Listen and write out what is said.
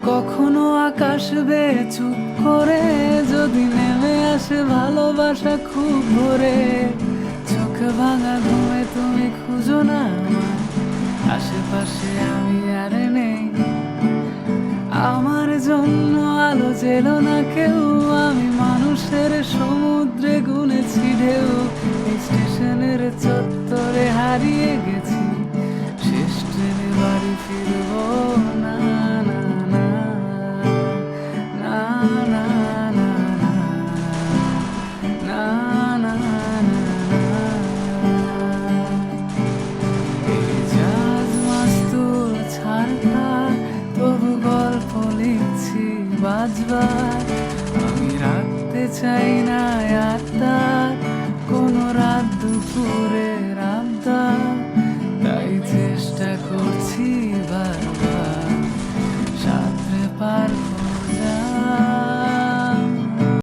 কখনো আকাশ বেয়ে চুপ করে যদি নেমে আসে ভালোবাসা খুব ভোরে, চোখ ভাঙা ঘুমে তুমি খুঁজো না আমার, আশেপাশে আমি আর নেই। আমার জন্য আলো জেলো না কেউ, আমি মানুষের সমুদ্রে গুনেছি ঢেউ। এই স্টেশনের চত্বরে হারিয়ে গেছি, শেষ ট্রেনে বাড়ি ফিরবো না, না, না, না, না, না, না, না, না, না। এই জাহাজ মাস্তুল ছাড়খা, তবু গল্প লিখছি বাজবার। আমি রাখতে চাই না আত্মার কোনো রাত দুপুরের আবদার, তাই চেষ্টা করছি